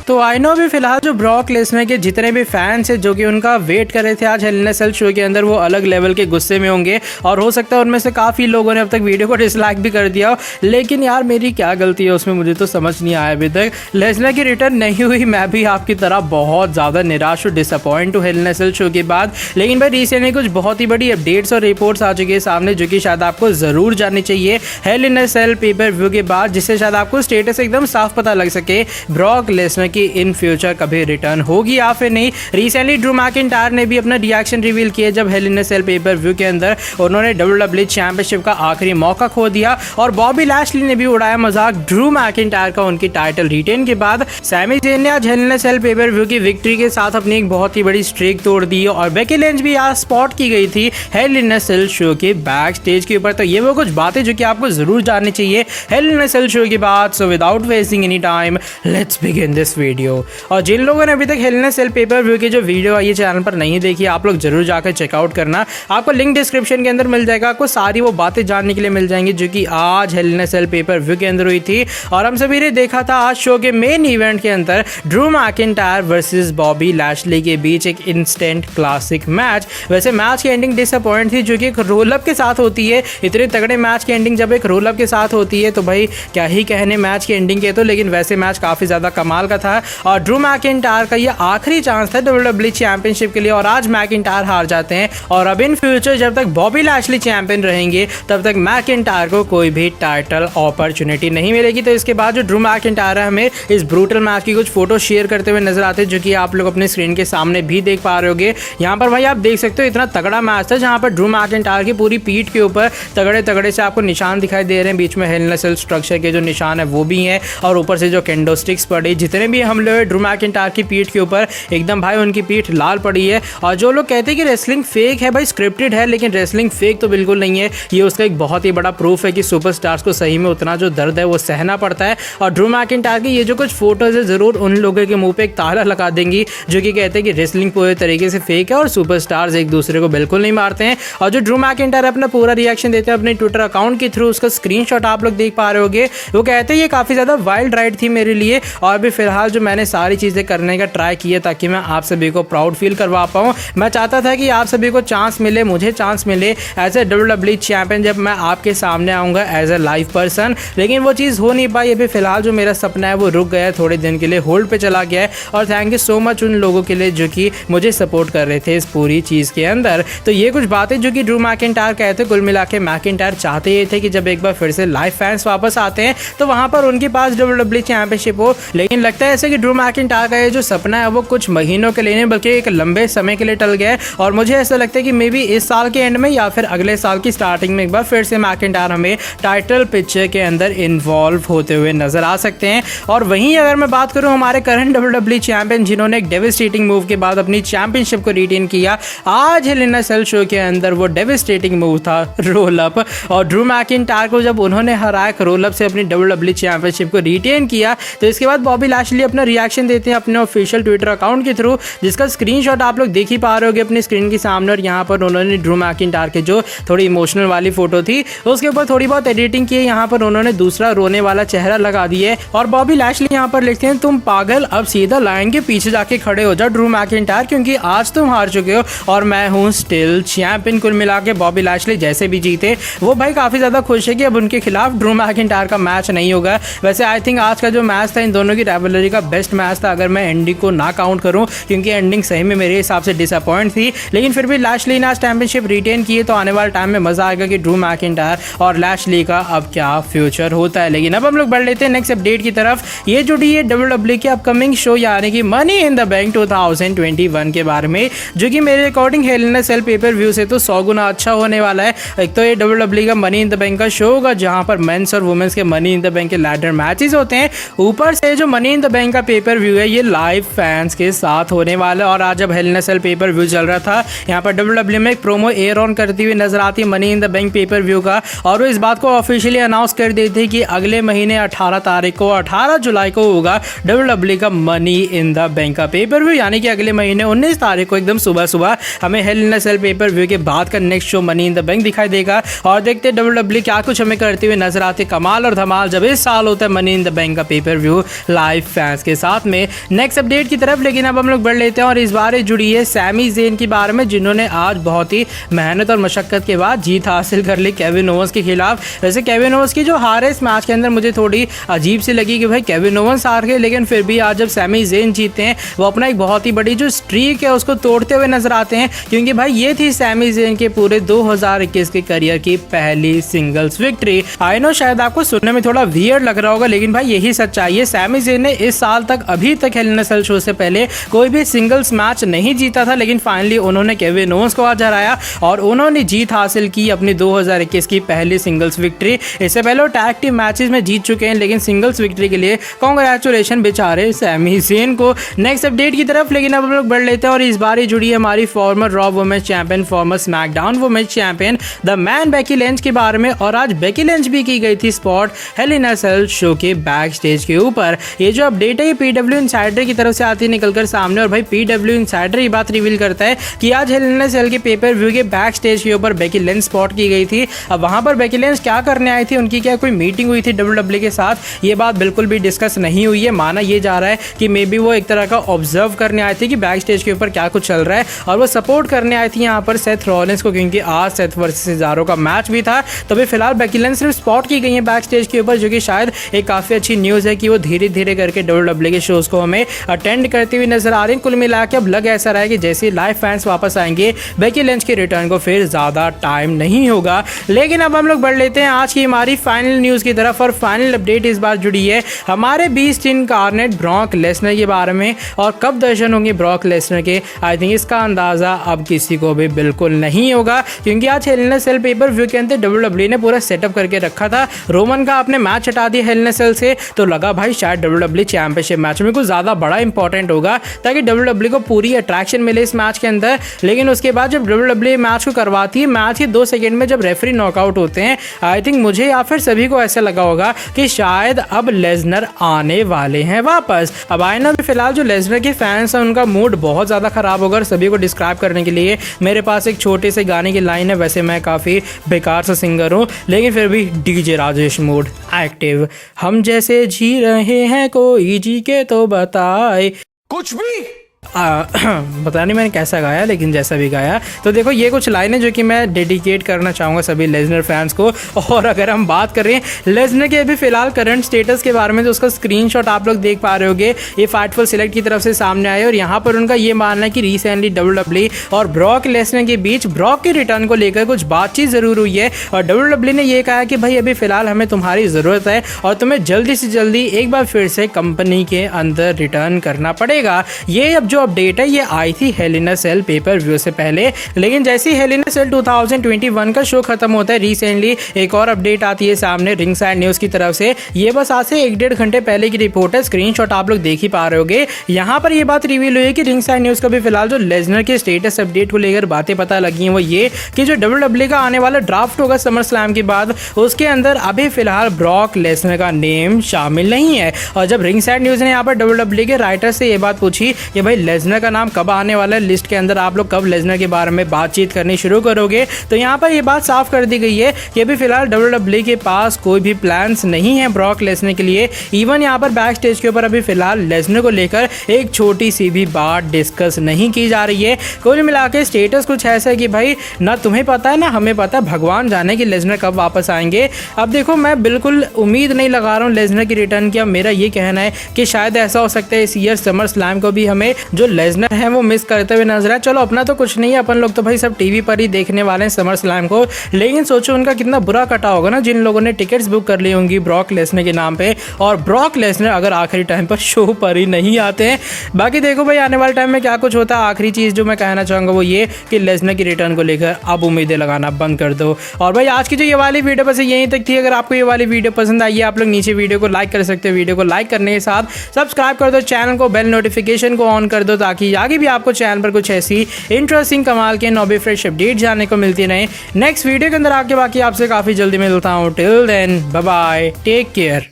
तो I know भी फिलहाल जो ब्रॉक लेसनर के जितने भी फैंस हैं जो कि उनका वेट कर रहे थे आज हेल इन अ सेल शो के अंदर, वो अलग लेवल के गुस्से में होंगे और हो सकता है उनमें से काफ़ी लोगों ने अब तक वीडियो को डिसलाइक भी कर दिया हो। लेकिन यार मेरी क्या गलती है उसमें, मुझे तो समझ नहीं आया अभी तक। लेसनर की रिटर्न नहीं हुई, मैं भी आपकी तरह बहुत ज़्यादा निराश और डिसअपॉइंट हूँ हेल इन अ सेल शो के बाद। लेकिन भाई रिसेंटली कुछ बहुत ही बड़ी अपडेट्स और रिपोर्ट्स आ चुकी है सामने जो कि शायद आपको ज़रूर जाननी चाहिए हेल इन अ सेल पेपर व्यू के बाद, जिससे शायद आपको स्टेटस एकदम साफ पता लग सके ब्रॉक लेसनर की इन फ्यूचर कभी रिटर्न होगी या फिर नहीं। रिसेंटली ड्रू मैकिंटायर ने भी अपना रिएक्शन रिवील किया जब हेल इन अ सेल पेपर व्यू के अंदर उन्होंने WWE चैंपियनशिप का आखिरी मौका खो दिया और बॉबी लैशली ने भी उड़ाया मजाक ड्रू मैकिंटायर का उनकी टाइटल रिटेन के बाद। सैमी ज़ेन ने आज हेल इन अ सेल पेपर व्यू की विक्ट्री के साथ अपनी एक बहुत ही बड़ी स्ट्रीक तोड़ दी और बेकी लिंच भी आज स्पॉट की गई थी हेल इन अ सेल शो के बैक स्टेज के ऊपर। तो ये वो कुछ बातें जो कि आपको जरूर जाननी चाहिए हेल इन अ सेल शो के बाद। So without wasting any time let's begin this video. और जिन लोगों ने अभी तक हेल इन अ सेल पेपर व्यू की जो वीडियो आई है चैनल पर नहीं देखी, आप लोग जरूर जाकर चेकआउट करना, आपको लिंक डिस्क्रिप्शन के अंदर मिल जाएगा। आपको सारी वो बातें जानने के लिए मिल जाएंगी जो कि आज हेल इन अ सेल पेपर व्यू के अंदर हुई थी। और हम सभी ने देखा था आज शो के मेन इवेंट के अंदर Drew McIntyre versus Bobby Lashley के बीच एक इंस्टेंट क्लासिक मैच। वैसे मैच की एंडिंग डिसअपॉइंट थी जो कि एक रोल अप के साथ होती है। इतने तगड़े मैच की एंडिंग जब एक रोल अप के साथ होती है तो भाई क्या ही कहने मैच की एंडिंग के। तो लेकिन वैसे मैच काफी ज्यादा कमाल का था और ड्रू मैकिंटायर का ये आखिरी चांस था WWE चैंपियनशिप के लिए और आज मैकिंटायर हार जाते हैं। और अब इन फ्यूचर जब तक बॉबी लैशली चैंपियन रहेंगे तब तक मैकिंटायर को कोई भी टाइटल अपॉर्चुनिटी नहीं मिलेगी। तो इसके बाद जो ड्रू मैकिंटायर है हमें इस ब्रूटल मैच की कुछ फोटो शेयर करते हुए नजर आते हैं जो कि आप लोग अपने स्क्रीन के सामने भी देख पा रहे होगे। यहाँ पर भाई आप देख सकते हो इतना तगड़ा मैच था जहाँ पर ड्रू मैकिंटायर की पूरी पीठ के ऊपर तगड़े तगड़े से आपको निशान दिखाई दे रहे हैं। बीच में हेल इन अ सेल स्ट्रक्चर के जो निशान है वो भी हैं और ऊपर से जो कैंडो स्टिक्स पड़ी, जितने भी हमले हुए ड्रू मैकिंटायर की पीठ के ऊपर एकदम भाई उनकी पीठ लाल पड़ी है। और जो लोग कहते हैं कि रेसलिंग फेक है भाई, स्क्रिप्टेड है, लेकिन रेसलिंग फेक तो बिल्कुल नहीं है। ये उसका एक बहुत ही बड़ा प्रूफ है कि सुपरस्टार्स को सही में उतना जो दर्द है वो सहना पड़ता है। और ड्रू मैकिंटायर की ये जो कुछ फोटोज है जरूर उन लोगों के मुंह पे एक ताला लगा देंगी जो कि कहते हैं कि रेसलिंग पूरे तरीके से फेक है और सुपरस्टार्स एक दूसरे को बिल्कुल नहीं मारते हैं। और जो ड्रू मैकिंटायर अपना पूरा रिएक्शन देते हैं अपने ट्विटर अकाउंट के थ्रू, उसका स्क्रीनशॉट आप लोग देख पा रहे होगे। वो कहते हैं ये काफी ज्यादा वाइल्ड राइड थी मेरे लिए और भी फिलहाल जो मैंने सारी चीजें करने का ट्राई किया ताकि मैं आप सभी को प्राउड फील करवा पाऊँ। मैं चाहता था कि आप सभी को चांस मिले, मुझे चांस मिले एज ए WWE चैंपियन जब मैं आपके सामने आऊँगा एज ए लाइव पर्सन, लेकिन वो चीज़ हो नहीं पाई। अभी फिलहाल जो मेरा सपना है वो रुक गया है, थोड़े दिन के लिए होल्ड पे चला गया है। और थैंक यू सो मच उन लोगों के लिए जो कि मुझे सपोर्ट कर रहे थे इस पूरी चीज़ के अंदर। तो ये कुछ बातें जो कि ड्रू मैकिंटायर कहते कुल मिला के मैकिंटायर चाहते ये थे कि जब एक बार फिर से लाइव फैंस वापस आते हैं तो वहाँ पर उनके पास WWE चैंपियनशिप हो। लेकिन लगता है ऐसे कि ड्रू मैकिंटायर का ये जो सपना है वो कुछ महीनों के लिए नहीं बल्कि एक लंबे समय के लिए टल गया है। और मुझे ऐसा लगता है कि मे बी इस साल के एंड में या फिर अगले साल की स्टार्टिंग में एक बार फिर से मैकिंटायर हमें टाइटल पिक्चर के अंदर इन्वॉल्व होते हुए नजर आ सकते हैं। और वहीं अगर मैं बात करूं हमारे करंट WWE चैंपियन जिन्होंने एक डेविस्टेटिंग मूव के बाद अपनी चैंपियनशिप को रिटेन किया, आज हेल इन अ सेल शो के अंदर वो डेविस्टेटिंग मूव था रोल अप। और ड्रू मैकिंटायर को जब उन्होंने हराया रोल अप से अपनी WWE चैंपियनशिप को रिटेन किया तो इसके बाद बॉबी लैशली अपना रिएक्शन देते हैं अपने ऑफिशियल ट्विटर अकाउंट के थ्रू, जिसका स्क्रीनशॉट आप लोग देख ही पा रहे होगे अपनी स्क्रीन के सामने। और यहाँ पर उन्होंने ड्रू मैकिंटायर के जो थोड़ी इमोशनल वाली फोटो थी उसके ऊपर थोड़ी बहुत एडिटिंग की है। यहाँ पर उन्होंने दूसरा रोने वाला चेहरा लगा दिया है और बॉबी लैशली यहाँ पर लिखते हैं तुम पागल, अब सीधा लाइन के पीछे जाके खड़े हो जाओ ड्रू मैकिंटायर, क्योंकि आज तुम हार चुके हो और मैं हूँ स्टिल चैंपियन। कुल मिला के बॉबी लैशली जैसे भी जीते वो भाई काफी ज्यादा खुश है कि अब उनके खिलाफ ड्रू मैकिंटायर का मैच नहीं होगा। वैसे आई थिंक आज का जो मैच था इन दोनों की राइवलरी का बेस्ट मैच था अगर मैं एंडिंग को ना काउंट करूं, क्योंकि एंडिंग सही में मेरे हिसाब से डिसअपॉइंट थी। लेकिन फिर भी लैशली ने आज चैंपियनशिप रिटेन की तो आने वाले टाइम में मजा आएगा कि ड्रू मैकिंटायर और लैशली का अब क्या फ्यूचर होता है। लेकिन अब हम लोग बढ़ लेते हैं नेक्स्ट अपडेट की तरफ। ये जुड़ी है WWE के अपकमिंग शो यानी कि मनी इन द बैंक 2021 के बारे में, जो कि मेरे अकॉर्डिंग हेल इन अ सेल पेपर व्यू से तो 100 गुना अच्छा होने वाला है। एक तो ये WWE का मनी इन द बैंक का शो होगा जहां पर मेंस और वुमेन्स के मनी इन द बैंक के लैडर मैचेस होते हैं। ऊपर से जो मनी इन द बैंक का पेपर व्यू है ये लाइव फैंस के साथ होने वाला है। और आज जब हेल इन अ सेल पेपर व्यू चल रहा था यहाँ पर WWE में एक प्रोमो एयर ऑन करती हुई नजर आती है money in the bank pay per view का, और वो इस बात को ऑफिशियली अनाउंस कर देती है कि अगले महीने 18 तारीख को 18 जुलाई को होगा WWE का मनी इन द बैंक का पेपर व्यू, यानी कि अगले महीने 19 तारीख को एकदम सुबह सुबह हमें हेल इन अ सेल पेपर व्यू के बाद का next show money in the bank दिखाई देगा। और देखते WWE क्या कुछ हमें करते हुए नजर आते कमाल और धमाल जब इस साल होता है मनी इन द बैंक का pay per view live fans match के साथ में नेक्स्ट अपडेट की तरफ। लेकिन अब हम लोग बढ़ लेते हैं और इस बार जुड़ी है सैमी ज़ेन के बारे में, जिन्होंने आज बहुत ही मेहनत और मशक्कत के बाद जीत हासिल कर ली केविन ओवेंस के खिलाफ। वैसे केविन ओवेंस की जो हार है इस मैच के अंदर मुझे थोड़ी अजीब सी लगी कि भाई केविन ओवेंस हार गए, लेकिन फिर भी आज जब सैमी ज़ेन जीते हैं वो अपना एक बहुत ही बड़ी जो स्ट्रीक है उसको तोड़ते हुए नजर आते हैं, क्योंकि भाई ये थी सैमी ज़ेन के पूरे 2021 के करियर की पहली सिंगल्स विक्ट्री। आई नो शायद आपको सुनने में थोड़ा वियर्ड लग रहा होगा, लेकिन भाई यही सच्चाई है। सैमी ज़ेन ने इस साल तक अभी तक हेल इन अ सेल शो से पहले कोई भी सिंगल्स मैच नहीं जीता था, लेकिन फाइनली उन्होंने केविन ओवेंस को आज हराया और उन्होंने जीत हासिल की अपनी 2021 की पहली सिंगल्स विक्ट्री। इससे पहले वो टैग टीम मैचेस में जीत चुके हैं, लेकिन सिंगल्स विक्ट्री के लिए कांग्रेचुलेशन बेचारे सैमी ज़ेन को। नेक्स्ट अपडेट की तरफ लेकिन अब हम लोग बढ़ लेते हैं और इस बार ही जुड़ी है हमारी former Raw women's champion, former SmackDown women's champion the man Becky Lynch के बारे में। और आज बेकी लिंच भी की गई थी स्पॉट हेल इन अ सेल शो के बैक स्टेज के ऊपर। ये जो अपडेट है ये पीडब्ल्यू इनसाइडर की तरफ से आती है निकलकर सामने, और भाई पीडब्ल्यू इनसाइडर ये बात रिवील करता है कि आज हेल इन अ सेल के पेपर व्यू के बैक स्टेज के ऊपर बेकी लिंच स्पॉट की गई थी। अब वहां पर बेकी लिंच क्या करने आई थी, उनकी क्या कोई मीटिंग हुई थी डब्ल्यूडब्ल्यू के साथ, ये बात बिल्कुल भी डिस्कस नहीं हुई है। माना ये जा रहा है कि मे बी वो एक तरह का ऑब्जर्व करने आए थे कि बैक स्टेज के ऊपर क्या कुछ चल रहा है, और वो सपोर्ट करने आई थी यहाँ पर सेथ रॉलिंस को, क्योंकि आज सेथ वर्सेस सेजारो का मैच भी था। तो भी फिलहाल बेकी लिंच सिर्फ स्पॉट की गई है बैक स्टेज के ऊपर, जो कि शायद एक काफी अच्छी न्यूज़ है कि वो धीरे धीरे करके डब्ल्यूडब्ल्यू के शोज को हमें अटेंड करते हुए नजर आ रहे हैं। कुल मिला के अब लग ऐसा रहा है कि जैसे लाइव फैंस वापस आएंगे बेकी लिंच के रिटर्न को फिर ज्यादा टाइम नहीं होगा। लेकिन अब हम लोग बढ़ लेते हैं आज की हमारी फाइनल न्यूज़ की तरफ, और फाइनल अपडेट इस बार जुड़ी है हमारे बीस्ट इनकार्नेट ब्रॉक लेसनर के बारे में। और कब दर्शन होंगे ब्रॉक लेसनर के, आई थिंक इसका अंदाजा अब किसी को भी बिल्कुल नहीं होगा, क्योंकि आज हेल इन अ सेल पेपर व्यू के अंदर डब्ल्यूडब्ल्यू ने पूरा सेटअप करके रखा था। रोमन का आपने मैच हटा दिया हेल इन अ सेल से, तो लगा भाई शायद डब्ल्यूडब्ल्यू चैंपियनशिप मैच में कुछ ज्यादा बड़ा इंपॉर्टेंट होगा, ताकि डब्ल्यूडब्ल्यू को पूरी अट्रैक्शन मिले इस मैच के अंदर। लेकिन उसके बाद जब डब्ल्यूडब्ल्यू मैच को करवाती है, मैच के 2 सेकंड में जब रेफरी नॉकआउट होते हैं, आई थिंक मुझे या फिर सभी को ऐसा लगा होगा कि शायद अब लेसनर आने वाले हैं वापस। अब आए ना, फिलहाल जो लेसनर के फैंस हैं उनका मूड बहुत ज़्यादा ख़राब होगा, और सभी को डिस्क्राइब करने के लिए मेरे पास एक छोटे से गाने की लाइन है। वैसे मैं काफ़ी बेकार सा सिंगर हूँ, लेकिन फिर भी डीजे राजेश मूड एक्टिव। हम जैसे जी रहे हैं कोई जी के तो बताए कुछ भी पता नहीं मैंने कैसा गाया, लेकिन जैसा भी गाया। तो देखो ये कुछ लाइनें जो कि मैं डेडिकेट करना चाहूँगा सभी लेसनर फैंस को। और अगर हम बात कर रहे हैं लेसनर के अभी फिलहाल करंट स्टेटस के बारे में, तो उसका स्क्रीनशॉट आप लोग देख पा रहे होंगे, ये फाइटफुल सिलेक्ट की तरफ से सामने आए, और यहाँ पर उनका ये मानना है कि रिसेंटली डब्ल्यूडब्ल्यू और ब्रॉक लेसनर के बीच ब्रॉक के रिटर्न को लेकर कुछ बातचीत जरूर हुई है, और डब्ल्यूडब्ल्यू ने ये कहा कि भाई अभी फिलहाल हमें तुम्हारी ज़रूरत है और तुम्हें जल्दी से जल्दी एक बार फिर से कंपनी के अंदर रिटर्न करना पड़ेगा। ये अब जो अपडेट है ये आई थी हेल इन अ सेल पेपर व्यू से पहले, लेकिन जैसे ही हेल इन अ सेल 2021 का शो खत्म होता है, रिसेंटली एक और अपडेट आती है सामने रिंग साइड न्यूज़ की तरफ से। ये बस आज से 1-1.5 घंटे पहले की रिपोर्ट है, स्क्रीनशॉट आप लोग देख ही पा रहे होगे। यहाँ पर ये बात रिवील हुई है कि रिंग साइड न्यूज़ का भी फिलहाल जो लेसनर के स्टेटस अपडेट को लेकर बातें पता लगी हैं वो ये कि जो डब्ल्यूडब्ल्यू का आने वाला ड्राफ्ट होगा समर स्लैम के बाद, उसके अंदर अभी फिलहाल ब्रॉक लेसनर का नेम शामिल नहीं है। और जब रिंग साइड न्यूज़ ने यहाँ पर डब्ल्यूडब्ल्यू के राइटर से ये बात पूछी कि भाई लेसनर का नाम कब आने वाला है लिस्ट के अंदर, आप लोग कब लेसनर के बारे में बातचीत करनी शुरू करोगे, तो यहाँ पर ये बात साफ कर दी गई है कि अभी फिलहाल डब्ल्यूडब्ल्यू के पास कोई भी प्लान्स नहीं है ब्रॉक लेसनर के लिए। इवन यहाँ पर बैक स्टेज के ऊपर अभी फिलहाल लेसनर को लेकर एक छोटी सी भी बात डिस्कस नहीं की जा रही है। कुल मिला के स्टेटस कुछ ऐसा है कि भाई ना तुम्हें पता है ना हमें पता है, भगवान जाने कि लेसनर कब वापस आएंगे। अब देखो मैं बिल्कुल उम्मीद नहीं लगा रहा हूँ लेसनर की रिटर्न की। अब मेरा ये कहना है कि शायद ऐसा हो सकता है इस ईयर समर स्लैम को भी हमें जो लेसनर है वो मिस करते हुए नजर आए। चलो अपना तो कुछ नहीं है, अपन लोग तो भाई सब टीवी पर ही देखने वाले हैं समर स्लैम को, लेकिन सोचो उनका कितना बुरा कटा होगा ना जिन लोगों ने टिकट्स बुक कर ली होंगी ब्रॉक लेसनर के नाम पे, और ब्रॉक लेसनर अगर आखिरी टाइम पर शो पर ही नहीं आते हैं। बाकी देखो भाई आने वाले टाइम में क्या कुछ होता है। आखिरी चीज जो मैं कहना चाहूंगा वो ये कि लेसनर की रिटर्न को लेकर अब उम्मीदें लगाना बंद कर दो। और भाई आज की जो ये वाली वीडियो बस यहीं तक थी। अगर आपको ये वाली वीडियो पसंद आई है आप लोग नीचे वीडियो को लाइक कर सकते हो, वीडियो को लाइक करने के साथ सब्सक्राइब कर दो चैनल को, बेल नोटिफिकेशन को ऑन कर दो, ताकि आगे भी आपको चैनल पर कुछ ऐसी इंटरेस्टिंग कमाल के नॉबी फ्रेश अपडेट जानने को मिलती रहे। नेक्स्ट वीडियो के अंदर आके बाकी आपसे काफी जल्दी मिलता हूँ। Till then bye bye, take care.